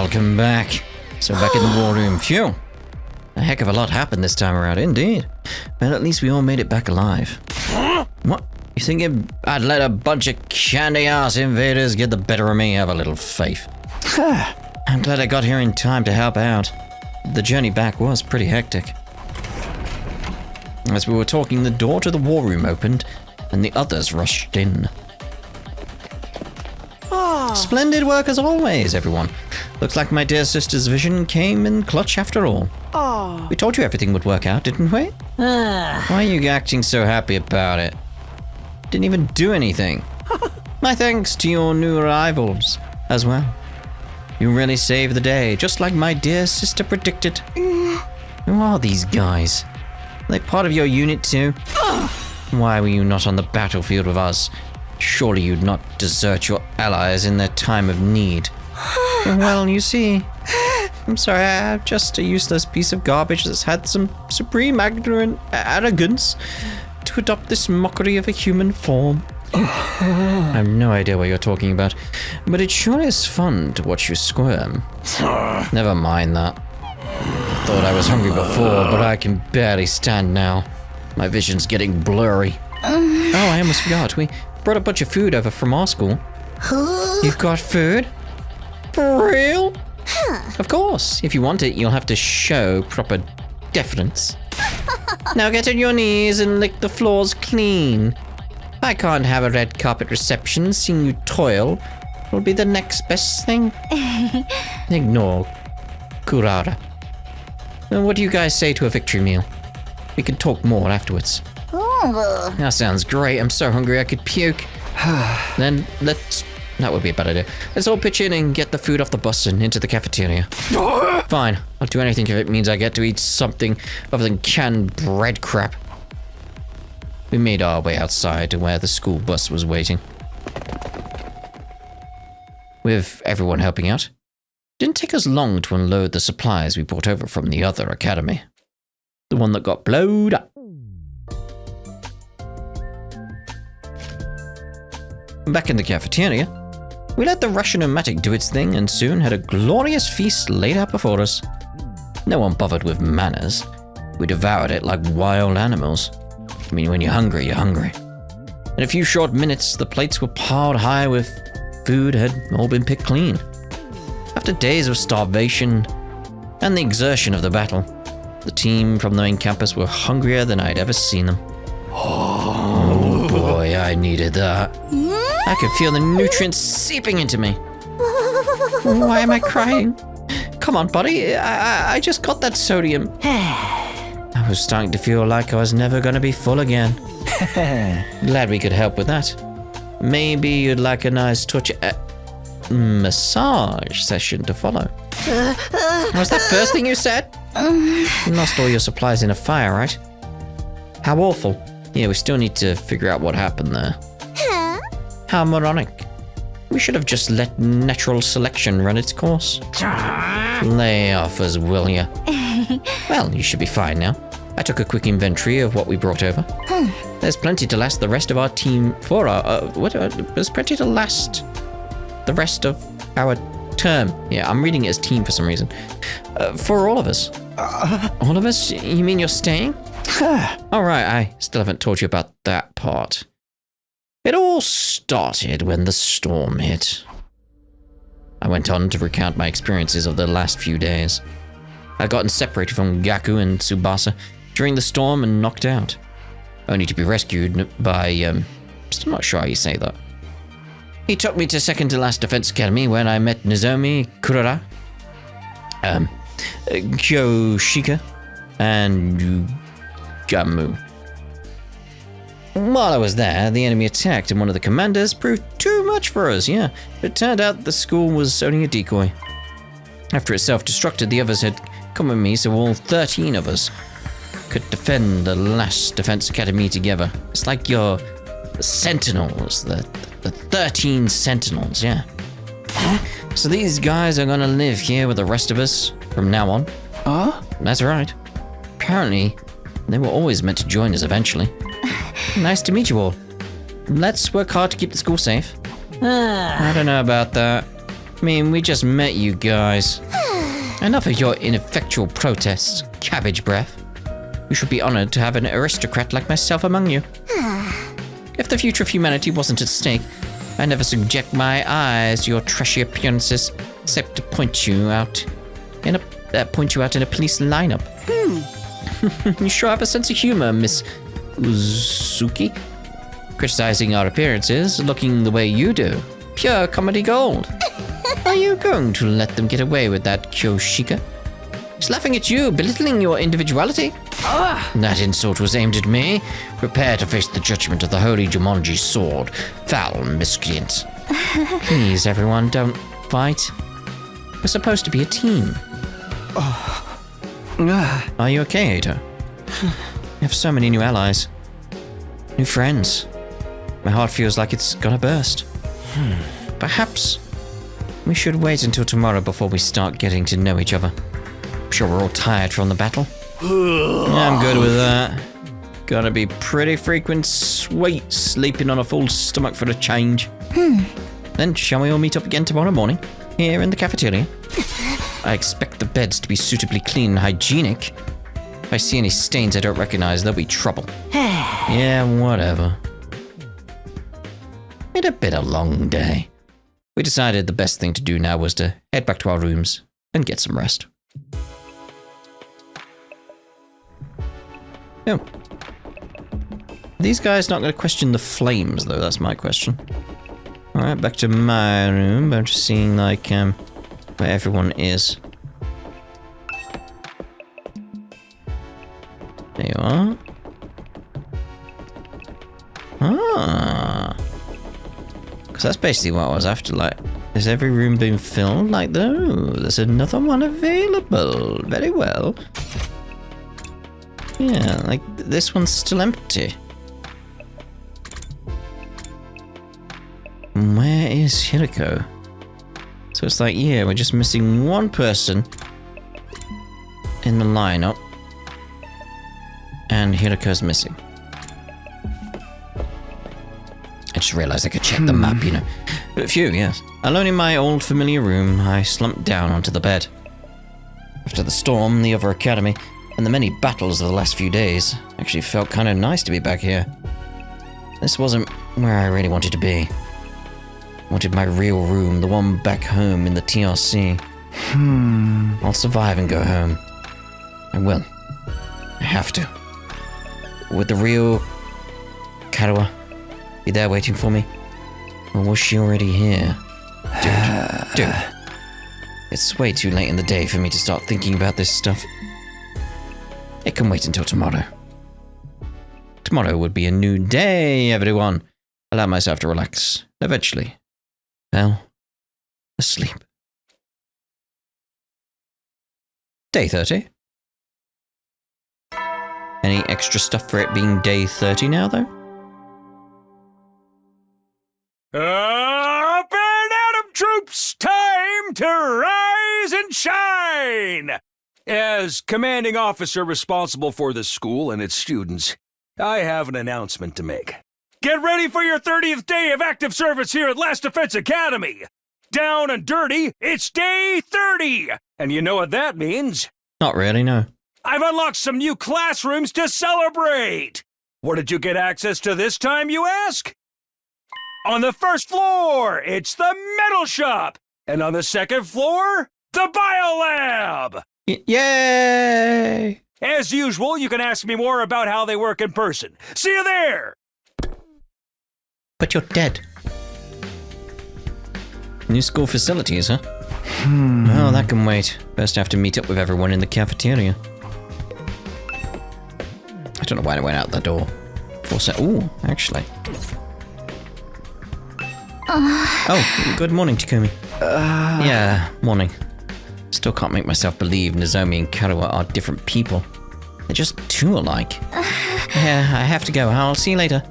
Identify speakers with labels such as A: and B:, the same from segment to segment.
A: Welcome back. So back in the war room. Phew. A heck of a lot happened this time around, indeed. But at least we all made it back alive. What? You thinking I'd let a bunch of candy-ass invaders get the better of me? Have a little faith. I'm glad I got here in time to help out. The journey back was pretty hectic. As we were talking, the door to the war room opened, and the others rushed in. Splendid work as always, everyone. Looks like my dear sister's vision came in clutch after all. We told you everything would work out, didn't we? Why are you acting so happy about it? Didn't even do anything. My thanks to your new arrivals as well. You really saved the day, just like my dear sister predicted. Who are these guys? Are they part of your unit too? Why were you not on the battlefield with us? Surely you'd not desert your allies in their time of need. Well, you see, I'm sorry, I'm just a useless piece of garbage that's had some supreme ignorant arrogance to adopt this mockery of a human form. I have no idea what you're talking about, but it sure is fun to watch you squirm. Never mind that. I thought I was hungry before, but I can barely stand now. My vision's getting blurry. Oh, I almost forgot. We brought a bunch of food over from our school. You've got food? For real? Of course. If you want it, you'll have to show proper deference. Now get on your knees and lick the floors clean. I can't have a red carpet reception seeing you toil. It'll be the next best thing. Ignore Kurara. And what do you guys say to a victory meal? We can talk more afterwards. That sounds great. I'm so hungry I could puke. Then that would be a bad idea. Let's all pitch in and get the food off the bus and into the cafeteria. Fine. I'll do anything if it means I get to eat something other than canned bread crap. We made our way outside to where the school bus was waiting. With everyone helping out, it didn't take us long to unload the supplies we brought over from the other academy. The one that got blowed up. Back in the cafeteria, we let the Russian-o-matic do its thing and soon had a glorious feast laid out before us. No one bothered with manners. We devoured it like wild animals. I mean, when you're hungry, you're hungry. In a few short minutes, the plates were piled high with food had all been picked clean. After days of starvation and the exertion of the battle, the team from the main campus were hungrier than I'd ever seen them. Oh boy, I needed that. I could feel the nutrients seeping into me. Why am I crying? Come on, buddy. I just got that sodium. I was starting to feel like I was never going to be full again. Glad we could help with that. Maybe you'd like a nice touch massage session to follow. Was that first thing you said? You lost all your supplies in a fire, right? How awful. Yeah, we still need to figure out what happened there. How moronic. We should have just let natural selection run its course. Lay off us, will ya? Well, you should be fine now. I took a quick inventory of what we brought over. There's plenty to last the rest of our team for our... there's plenty to last the rest of our term. Yeah, I'm reading it as team for some reason. For all of us. All of us? You mean you're staying? All right, I still haven't told you about that part. It all started when the storm hit. I went on to recount my experiences of the last few days. I'd gotten separated from Gaku and Tsubasa during the storm and knocked out, only to be rescued by, still not sure how you say that. He took me to second to last defense academy when I met Nozomi, Kurara, Kyoshika, and Gamu. While I was there, the enemy attacked and one of the commanders proved too much for us, yeah. It turned out the school was only a decoy. After it self-destructed, the others had come with me, so all 13 of us could defend the last defense academy together. It's like your sentinels, the 13 sentinels, yeah. So these guys are gonna live here with the rest of us from now on. That's right. Apparently, they were always meant to join us eventually. Nice to meet you all. Let's work hard to keep the school safe. I don't know about that. I mean, we just met you guys. Enough of your ineffectual protests, cabbage breath. You should be honored to have an aristocrat like myself among you. If the future of humanity wasn't at stake, I never subject my eyes to your trashy appearances, except to point you out in a police lineup. You sure have a sense of humor, Miss Uzuki. Criticizing our appearances, looking the way you do. Pure comedy gold. Are you going to let them get away with that, Kyoshika? He's laughing at you, belittling your individuality. That insult was aimed at me. Prepare to face the judgment of the holy Jumanji sword. Foul miscreant. Please, everyone, don't fight. We're supposed to be a team. Are you okay, Ada? You have so many new allies. New friends. My heart feels like it's gonna burst. Perhaps we should wait until tomorrow before we start getting to know each other. I'm sure we're all tired from the battle. Yeah, I'm good with that. Gotta be pretty frequent sweet sleeping on a full stomach for a change. Then shall we all meet up again tomorrow morning? Here in the cafeteria? I expect the beds to be suitably clean and hygienic. If I see any stains I don't recognize, there'll be trouble. Yeah, whatever. It had been a long day. We decided the best thing to do now was to head back to our rooms and get some rest. Oh. These guys not going to question the flames, though. That's my question. Alright, back to my room. I'm just seeing, like, where everyone is. There you are. Ah. Because that's basically what I was after, like, has every room been filled? Like, oh, there's another one available. Very well. Yeah, like, this one's still empty. Where is Hiroko? So it's like, yeah, we're just missing one person in the lineup. And Hiroko's missing. I just realized I could check the map, you know. But phew, yes. Alone in my old familiar room, I slumped down onto the bed. After the storm, the other academy, and the many battles of the last few days, actually felt kind of nice to be back here. This wasn't where I really wanted to be. I wanted my real room, the one back home in the TRC. I'll survive and go home. I will. I have to. Would the real Karuha be there waiting for me? Or was she already here? Dude. It's way too late in the day for me to start thinking about this stuff. It can wait until tomorrow. Tomorrow would be a new day, everyone. Allow myself to relax. Eventually. Fell asleep. Day 30. Any extra stuff for it being day 30 now, though?
B: Up and Atom troops, time to rise and shine! As commanding officer responsible for the school and its students, I have an announcement to make. Get ready for your 30th day of active service here at Last Defense Academy! Down and dirty, it's day 30! And you know what that means?
A: Not really, no.
B: I've unlocked some new classrooms to celebrate! What did you get access to this time, you ask? On the first floor, it's the metal shop! And on the second floor, the biolab!
A: Yay!
B: As usual, you can ask me more about how they work in person. See you there!
A: But you're dead. New school facilities, huh? Oh, that can wait. First I have to meet up with everyone in the cafeteria. I don't know why I went out the door. Ooh, actually. Oh, good morning, Takumi. Yeah, morning. Still can't make myself believe Nozomi and Karuha are different people. They're just too alike. Yeah, I have to go. I'll see you later.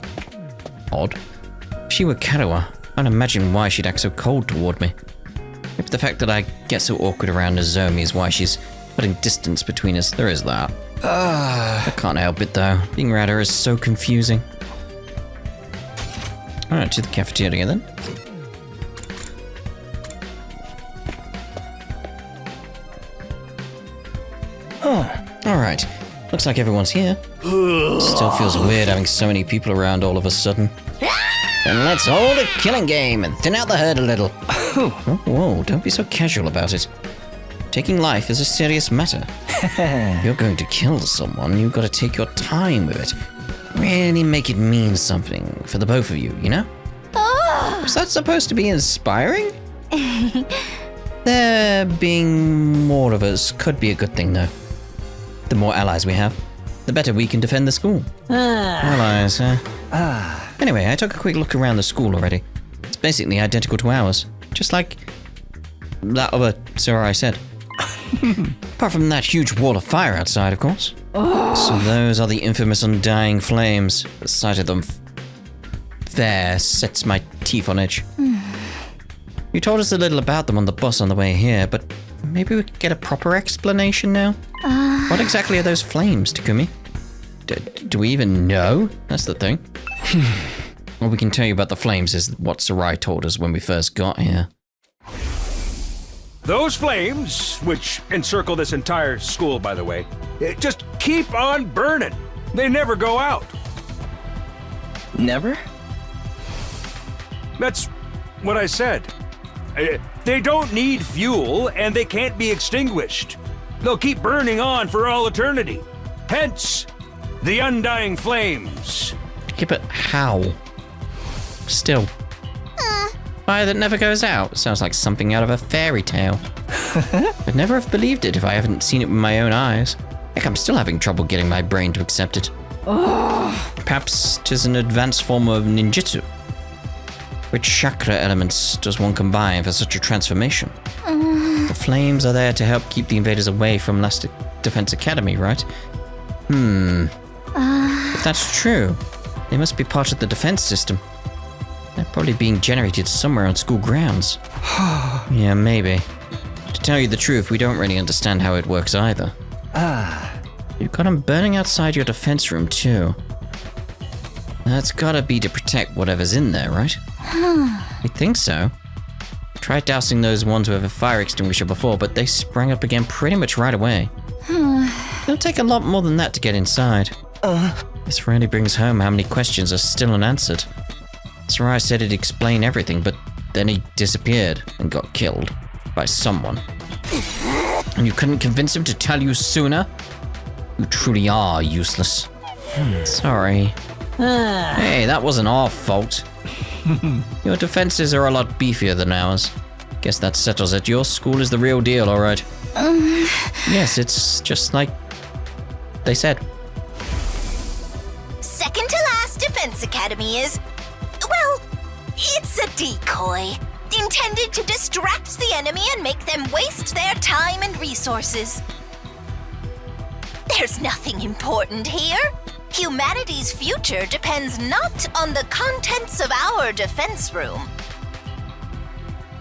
A: Odd. If she were Karuha, I can't imagine why she'd act so cold toward me. Maybe the fact that I get so awkward around Nozomi is why she's putting distance between us. There is that. I can't help it though. Being around her is so confusing. Alright, to the cafeteria then. Alright, looks like everyone's here. Still feels weird having so many people around all of a sudden. Then let's hold a killing game and thin out the herd a little. Oh, whoa, don't be so casual about it. Taking life is a serious matter. You're going to kill someone, you've got to take your time with it. Really make it mean something for the both of you, you know? Was that supposed to be inspiring? There being more of us could be a good thing, though. The more allies we have, the better we can defend the school. Allies, huh? Anyway, I took a quick look around the school already. It's basically identical to ours, just like that other Sarai said. Apart from that huge wall of fire outside, of course. So those are the infamous undying flames. The sight of them there sets my teeth on edge. You told us a little about them on the bus on the way here, but maybe we could get a proper explanation now? What exactly are those flames, Takumi? Do we even know? That's the thing. All we can tell you about the flames is what Sarai told us when we first got here.
B: Those flames, which encircle this entire school, by the way, just keep on burning. They never go out.
C: Never?
B: That's what I said. They don't need fuel, and they can't be extinguished. They'll keep burning on for all eternity. Hence, the undying flames.
A: Yeah, but how? Still. Fire that never goes out. Sounds like something out of a fairy tale. I'd never have believed it if I haven't seen it with my own eyes. Heck, I'm still having trouble getting my brain to accept it. Perhaps 'tis an advanced form of ninjutsu. Which chakra elements does one combine for such a transformation? The flames are there to help keep the invaders away from Elastic Defense Academy, right? If that's true, they must be part of the defense system. They're probably being generated somewhere on school grounds. Yeah, maybe. To tell you the truth, we don't really understand how it works either. You've got them burning outside your defense room too. That's gotta be to protect whatever's in there, right? I think so. Tried dousing those ones with a fire extinguisher before, but they sprang up again pretty much right away. It'll take a lot more than that to get inside. This really brings home how many questions are still unanswered. Sarai said he'd explain everything, but then he disappeared and got killed by someone. And you couldn't convince him to tell you sooner? You truly are useless. Sorry. Hey, that wasn't our fault. Your defenses are a lot beefier than ours. Guess that settles it. Your school is the real deal, alright. Yes, it's just like they said.
D: Second to last defense academy is, well, it's a decoy. Intended to distract the enemy and make them waste their time and resources. There's nothing important here. Humanity's future depends not on the contents of our defense room,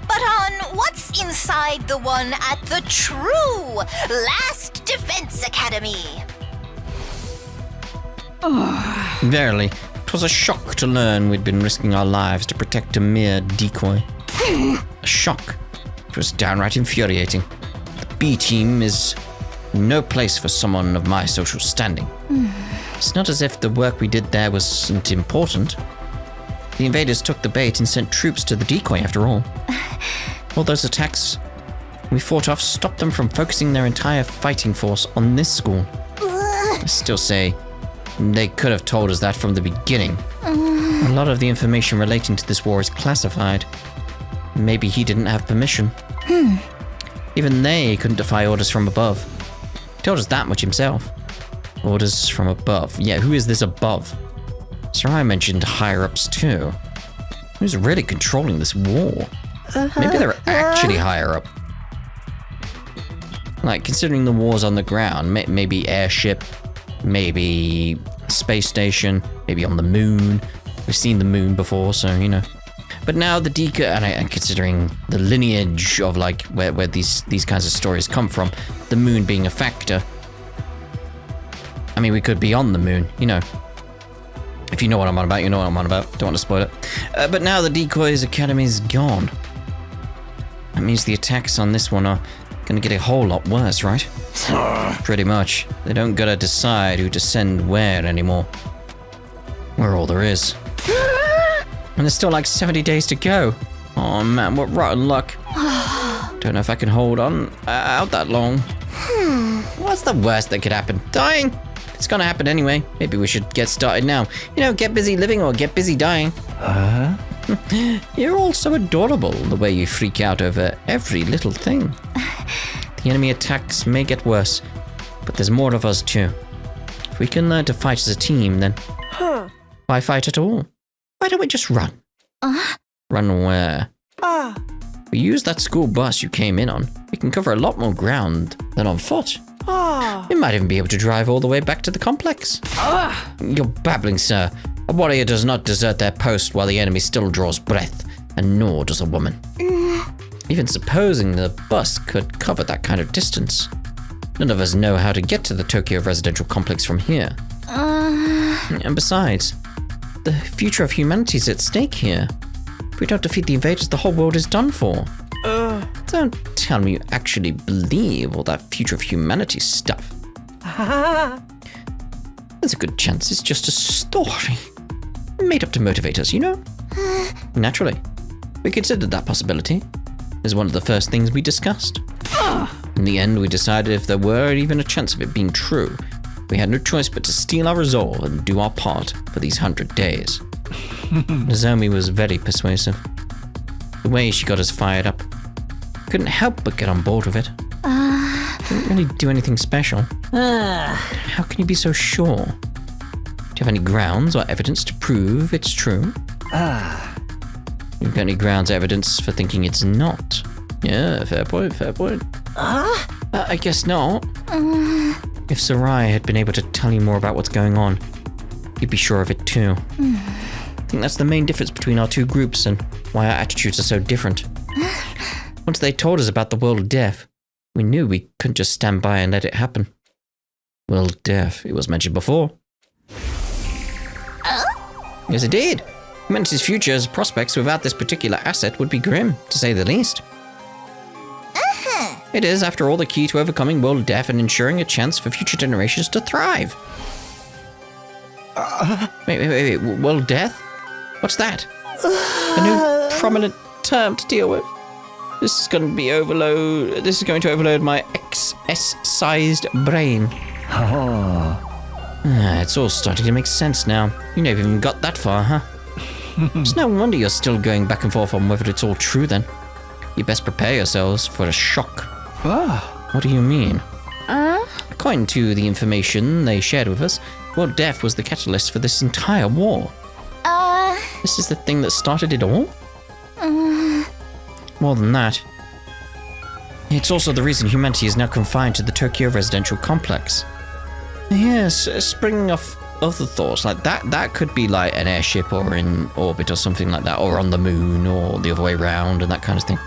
D: but on what's inside the one at the true Last Defense Academy.
A: Verily, 'twas a shock to learn we'd been risking our lives to protect a mere decoy. A shock. It was downright infuriating. The B team is no place for someone of my social standing. It's not as if the work we did there wasn't important. The invaders took the bait and sent troops to the decoy after all. All those attacks we fought off stopped them from focusing their entire fighting force on this school. I still say they could have told us that from the beginning. A lot of the information relating to this war is classified. Maybe he didn't have permission. Even they couldn't defy orders from above. He told us that much himself. Orders from above. Yeah, who is this above? Sarai mentioned higher-ups too. Who's really controlling this war? Maybe they're actually higher up. Like, considering the wars on the ground, maybe airship, maybe space station, maybe on the moon. We've seen the moon before, so, you know. But now the decoy, and considering the lineage of, like, where these kinds of stories come from, the moon being a factor, I mean, we could be on the moon, you know. If you know what I'm on about, you know what I'm on about. Don't want to spoil it. But now the Decoy's Academy's gone. That means the attacks on this one are gonna get a whole lot worse, right? Pretty much. They don't gotta decide who to send where anymore. We're all there is. And there's still like 70 days to go. Oh man, what rotten luck. Don't know if I can hold on out that long. What's the worst that could happen? Dying? It's gonna happen anyway. Maybe we should get started now. You know, get busy living or get busy dying. You're all so adorable, the way you freak out over every little thing. The enemy attacks may get worse, but there's more of us too. If we can learn to fight as a team, then why fight at all? Why don't we just run? Run where? If we use that school bus you came in on, we can cover a lot more ground than on foot. We might even be able to drive all the way back to the complex. You're babbling, sir. A warrior does not desert their post while the enemy still draws breath, and nor does a woman. Even supposing the bus could cover that kind of distance, none of us know how to get to the Tokyo residential complex from here. And besides, the future of humanity is at stake here. If we don't defeat the invaders, the whole world is done for. Don't tell me you actually believe all that future of humanity stuff. There's a good chance it's just a story. Made up to motivate us, you know? Naturally. We considered that possibility as one of the first things we discussed. In the end, we decided if there were even a chance of it being true, we had no choice but to steel our resolve and do our part for these 100 days. Nozomi was very persuasive. The way she got us fired up, couldn't help but get on board with it. Didn't really do anything special. How can you be so sure? Do you have any grounds or evidence to prove it's true? You've got any grounds or evidence for thinking it's not? Yeah, fair point, fair point. I guess not. If Sarai had been able to tell you more about what's going on, you'd be sure of it too. I think that's the main difference between our two groups and why our attitudes are so different. Once they told us about the world of death, we knew we couldn't just stand by and let it happen. World of death, it was mentioned before. Yes, it did. Humanity's future's prospects without this particular asset would be grim, to say the least. It is, after all, the key to overcoming world death and ensuring a chance for future generations to thrive. Wait, world death? What's that? A new prominent term to deal with. This is going to overload my XS-sized brain. It's all starting to make sense now. You never even got that far, huh? It's no wonder you're still going back and forth on whether it's all true then. You best prepare yourselves for a shock. What do you mean? According to the information they shared with us, world death was the catalyst for this entire war. This is the thing that started it all? More than that. It's also the reason humanity is now confined to the Tokyo residential complex. Yes, springing off other thoughts like that could be like an airship or in orbit or something like that, or on the moon or the other way around and that kind of thing.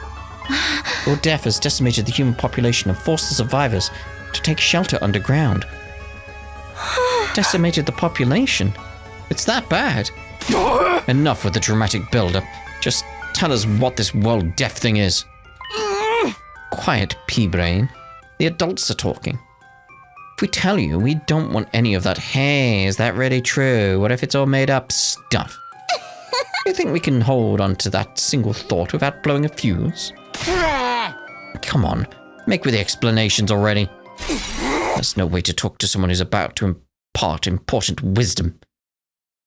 A: World death has decimated the human population and forced the survivors to take shelter underground. Decimated the population? It's that bad? Enough with the dramatic build-up. Just tell us what this world death thing is. Quiet, pea-brain. The adults are talking. If we tell you, we don't want any of that, hey, is that really true? What if it's all made up stuff? Do you think we can hold on to that single thought without blowing a fuse? Come on, make with the explanations already. There's no way to talk to someone who's about to impart important wisdom.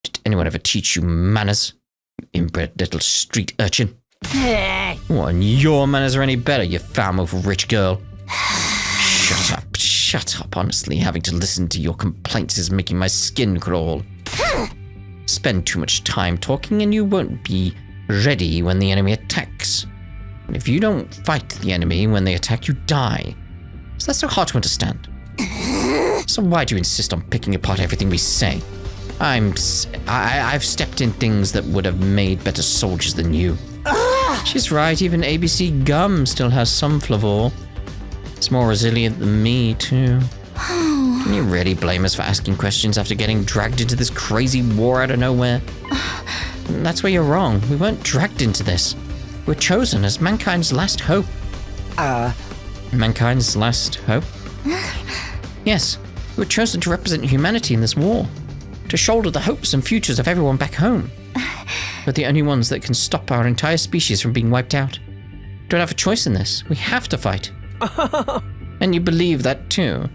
A: Did anyone ever teach you manners? You inbred little street urchin. Oh, and your manners are any better, you foul-mouthed rich girl. Shut up, honestly. Having to listen to your complaints is making my skin crawl. Spend too much time talking and you won't be ready when the enemy attacks. And if you don't fight the enemy when they attack, you die. So that's so hard to understand. So why do you insist on picking apart everything we say? I've stepped in things that would have made better soldiers than you. She's right, even ABC gum still has some flavor. It's more resilient than me, too. Can you really blame us for asking questions after getting dragged into this crazy war out of nowhere? That's where you're wrong. We weren't dragged into this. We're chosen as mankind's last hope. Mankind's last hope? Yes, we were chosen to represent humanity in this war, to shoulder the hopes and futures of everyone back home. We're the only ones that can stop our entire species from being wiped out. Don't have a choice in this. We have to fight. And you believe that too?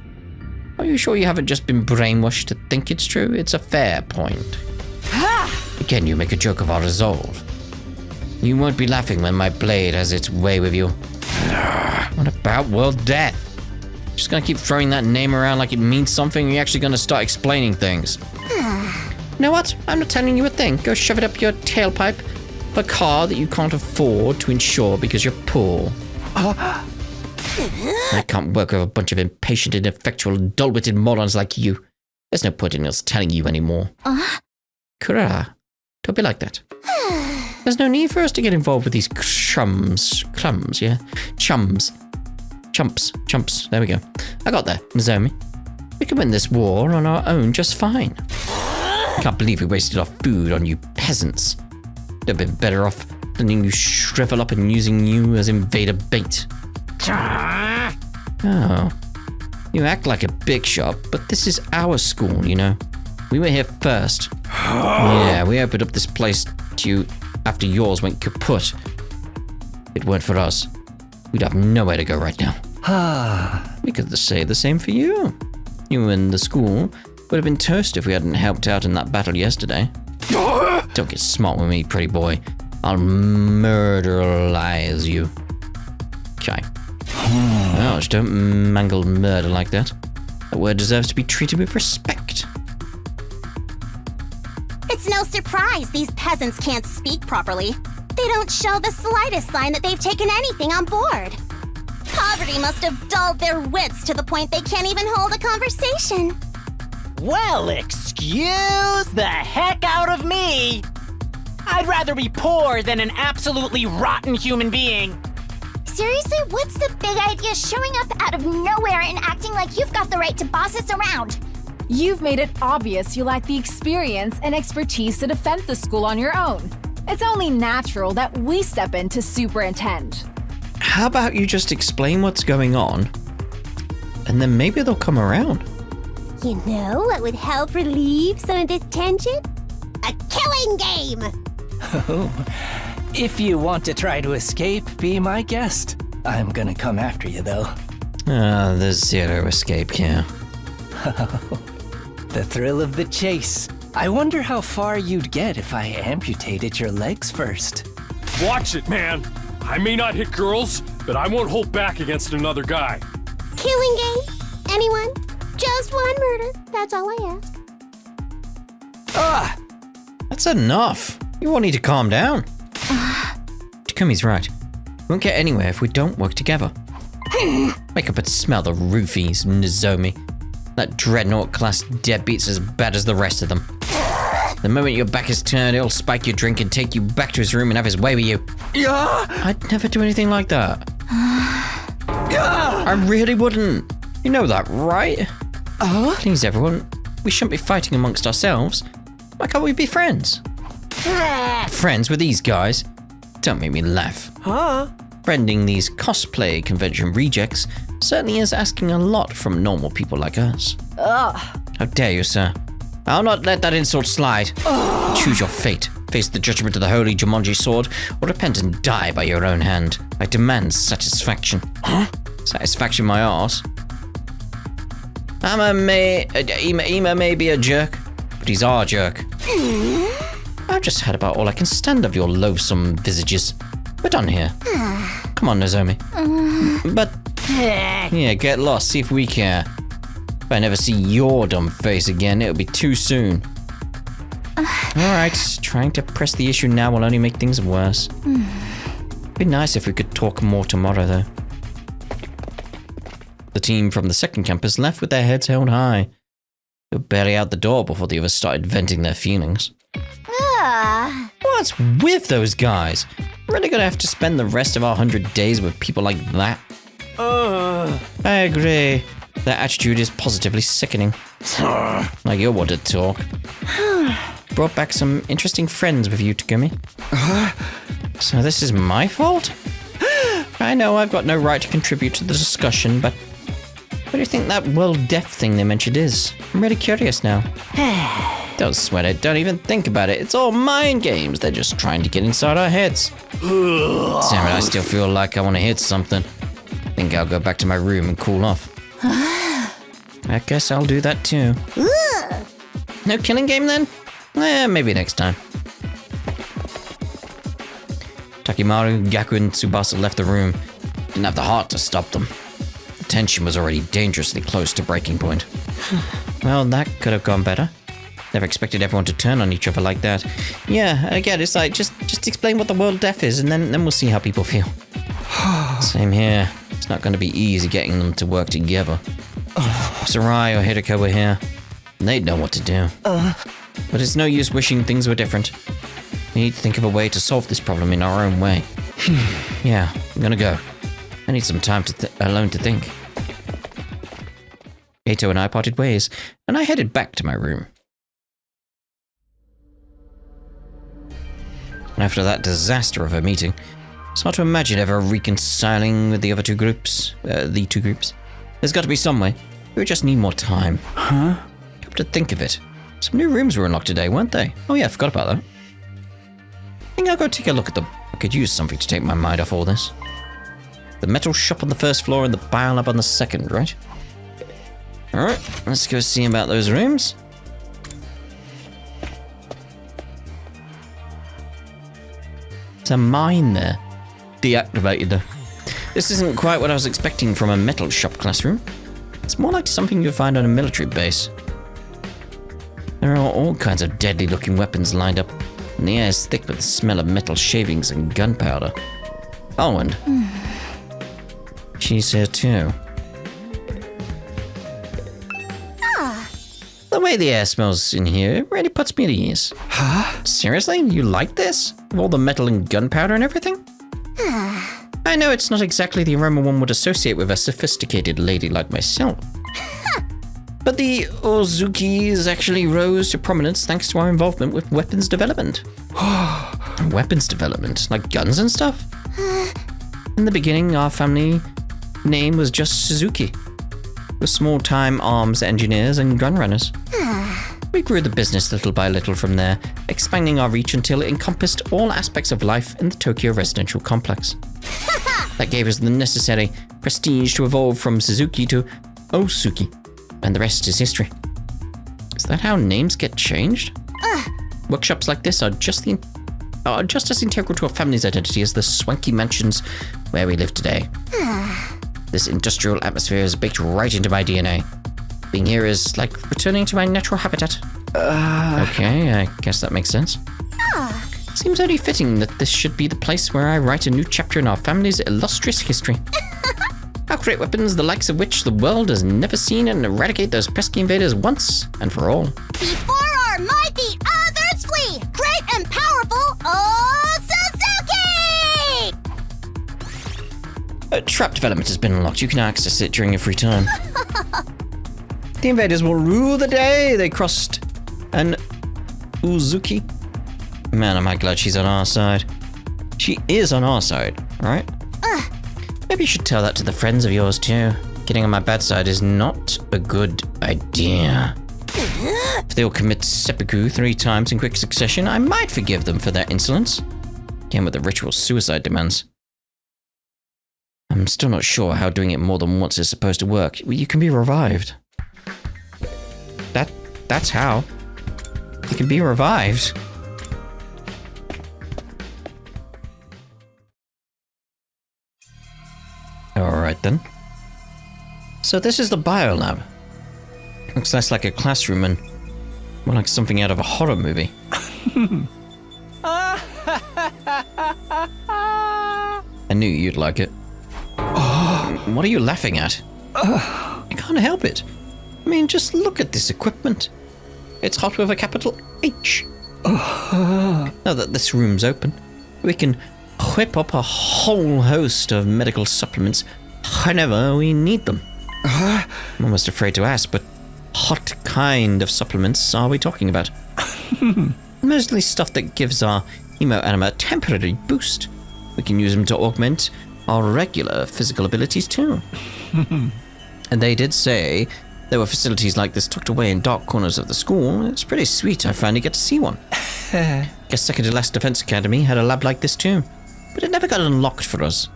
A: Are you sure you haven't just been brainwashed to think it's true? It's a fair point. Again, you make a joke of our resolve. You won't be laughing when my blade has its way with you. What about world death? Just gonna keep throwing that name around like it means something, or are you actually gonna start explaining things? You know what? I'm not telling you a thing. Go shove it up your tailpipe. A car that you can't afford to insure because you're poor. I can't work with a bunch of impatient, ineffectual, dull-witted morons like you. There's no point in us telling you anymore. Kura, don't be like that. There's no need for us to get involved with these chumps, yeah? Chumps. There we go. I got there, Nozomi. We can win this war on our own just fine. Can't believe we wasted our food on you peasants. They'd have been better off letting you shrivel up and using you as invader bait. Oh. You act like a big shot, but this is our school, you know. We were here first. Yeah, we opened up this place to you after yours went kaput. If it weren't for us, we'd have nowhere to go right now. We could say the same for you. You and the school would have been toast if we hadn't helped out in that battle yesterday. Don't get smart with me, pretty boy. I'll murderize you. Okay. Ouch, don't mangle murder like that. That word deserves to be treated with respect.
C: It's no surprise these peasants can't speak properly. They don't show the slightest sign that they've taken anything on board. Poverty must have dulled their wits to the point they can't even hold a conversation.
E: Well, excuse the heck out of me! I'd rather be poor than an absolutely rotten human being.
C: Seriously, what's the big idea showing up out of nowhere and acting like you've got the right to boss us around?
F: You've made it obvious you lack the experience and expertise to defend the school on your own. It's only natural that we step in to superintend.
A: How about you just explain what's going on, and then maybe they'll come around.
C: You know what would help relieve some of this tension? A killing game!
G: Oh, if you want to try to escape, be my guest. I'm gonna come after you, though.
A: There's zero escape here.
G: The thrill of the chase. I wonder how far you'd get if I amputated your legs first.
B: Watch it, man. I may not hit girls, but I won't hold back against another guy.
C: Killing game? Anyone? Just one murder. That's all I ask.
A: That's enough. You all need to calm down. Takumi's right. We won't get anywhere if we don't work together. Wake up and smell the roofies, Nozomi. That dreadnought-class deadbeat's as bad as the rest of them. The moment your back is turned, he'll spike your drink and take you back to his room and have his way with you. I'd never do anything like that. I really wouldn't. You know that, right? Please, everyone. We shouldn't be fighting amongst ourselves. Why can't we be friends? Friends with these guys? Don't make me laugh. Friending these cosplay convention rejects certainly is asking a lot from normal people like us. How dare you, sir? I'll not let that insult slide. Choose your fate. Face the judgment of the holy Jumanji sword, or repent and die by your own hand. I demand satisfaction. Satisfaction my arse. Ima may be a jerk, but he's our jerk. I've just had about all I can stand of your loathsome visages. We're done here. Come on, Nozomi. But, yeah, get lost, see if we care. If I never see your dumb face again, it'll be too soon. Alright, trying to press the issue now will only make things worse. It'd be nice if we could talk more tomorrow, though. The team from the second campus left with their heads held high. They were barely out the door before the others started venting their feelings. What's with those guys? We're really gonna have to spend the rest of our 100 days with people like that? I agree. Their attitude is positively sickening. Like you want to talk. Brought back some interesting friends with you, Takumi. So this is my fault? I know I've got no right to contribute to the discussion, but what do you think that world deaf thing they mentioned is? I'm really curious now. Don't sweat it. Don't even think about it. It's all mind games. They're just trying to get inside our heads. Damn it, I still feel like I want to hit something. I think I'll go back to my room and cool off. I guess I'll do that too. No killing game then? Maybe next time. Takimaru, Gaku, and Tsubasa left the room. Didn't have the heart to stop them. The tension was already dangerously close to breaking point. Well, that could have gone better. Never expected everyone to turn on each other like that. Yeah, again, it's like, just explain what the world deaf is, and then we'll see how people feel. Same here. It's not going to be easy getting them to work together. If Sarai or Hideko were here, they'd know what to do. But it's no use wishing things were different. We need to think of a way to solve this problem in our own way. Yeah, I'm gonna go. I need some time alone to think. Eito and I parted ways, and I headed back to my room. After that disaster of a meeting, it's hard to imagine ever reconciling with the two groups. There's got to be some way. We just need more time. Huh? Come to think of it, some new rooms were unlocked today, weren't they? Oh yeah, I forgot about that. I think I'll go take a look at them. I could use something to take my mind off all this. The metal shop on the first floor and the biolab on the second, right? Alright, let's go see about those rooms. There's a mine there. Deactivated though. This isn't quite what I was expecting from a metal shop classroom. It's more like something you'd find on a military base. There are all kinds of deadly looking weapons lined up, and the air is thick with the smell of metal shavings and gunpowder. Oh, and she's here too. The way the air smells in here really puts me at ease. Huh? Seriously? You like this? With all the metal and gunpowder and everything? I know it's not exactly the aroma one would associate with a sophisticated lady like myself. But the Ozukis actually rose to prominence thanks to our involvement with weapons development. Weapons development? Like guns and stuff? In the beginning, our family name was just Suzuki. We're small-time arms engineers and gun runners. We grew the business little by little from there, expanding our reach until it encompassed all aspects of life in the Tokyo residential complex. That gave us the necessary prestige to evolve from Suzuki to Osuki. And the rest is history. Is that how names get changed? Workshops like this are just as integral to a family's identity as the swanky mansions where we live today. This industrial atmosphere is baked right into my DNA. Being here is like returning to my natural habitat. Okay, I guess that makes sense. Seems only fitting that this should be the place where I write a new chapter in our family's illustrious history. I'll create weapons the likes of which the world has never seen and eradicate those pesky invaders once and for all.
C: Before our mighty others flee, great and powerful Suzuki!
A: Trap development has been unlocked. You can access it during your free time. The invaders will rule the day. They crossed an Uzuki. Man, am I glad she's on our side. She is on our side, alright? Maybe you should tell that to the friends of yours too. Getting on my bad side is not a good idea. If they all commit seppuku 3 times in quick succession, I might forgive them for their insolence. Again with the ritual suicide demands. I'm still not sure how doing it more than once is supposed to work. You can be revived. That's how. You can be revived. Alright then. So this is the biolab. Looks less like a classroom and more like something out of a horror movie. I knew you'd like it. What are you laughing at? I can't help it. I mean, just look at this equipment. It's hot with a capital H. Now that this room's open, we can whip up a whole host of medical supplements whenever we need them. I'm almost afraid to ask, but what kind of supplements are we talking about? Mostly stuff that gives our Hemo-anima temporary boost. We can use them to augment our regular physical abilities too. And they did say there were facilities like this tucked away in dark corners of the school. It's pretty sweet I finally get to see one. Guess second to last defense academy had a lab like this too, but it never got unlocked for us.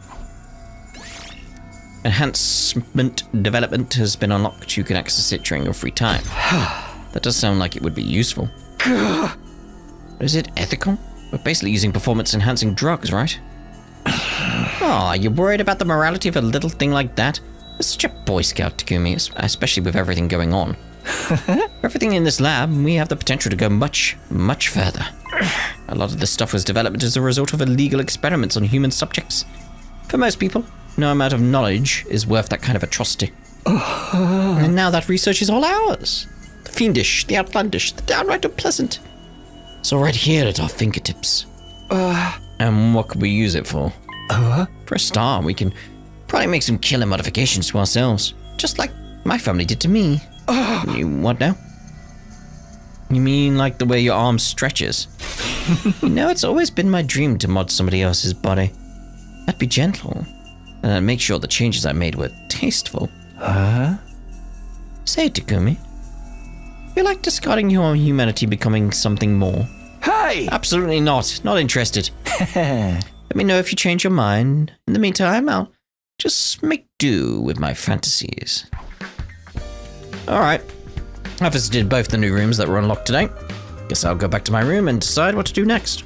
A: Enhancement development has been unlocked. You can access it during your free time. That does sound like it would be useful. Is it ethical? We're basically using performance-enhancing drugs, right? Oh, you're worried about the morality of a little thing like that? You're such a Boy Scout, Takumi, especially with everything going on. Everything in this lab, we have the potential to go much, much further. A lot of this stuff was developed as a result of illegal experiments on human subjects. For most people, no amount of knowledge is worth that kind of atrocity. And now that research is all ours. The fiendish, the outlandish, the downright unpleasant. It's all right here at our fingertips. And what could we use it for? For a start, we can probably make some killer modifications to ourselves. Just like my family did to me. You what now? You mean like the way your arm stretches? You know, it's always been my dream to mod somebody else's body. I'd be gentle, and I'd make sure the changes I made were tasteful. Say, Takumi, you like discarding your humanity becoming something more?
G: Hey!
A: Absolutely not. Not interested. Let me know if you change your mind. In the meantime, I'll just make do with my fantasies. Alright. I visited both the new rooms that were unlocked today. Guess I'll go back to my room and decide what to do next.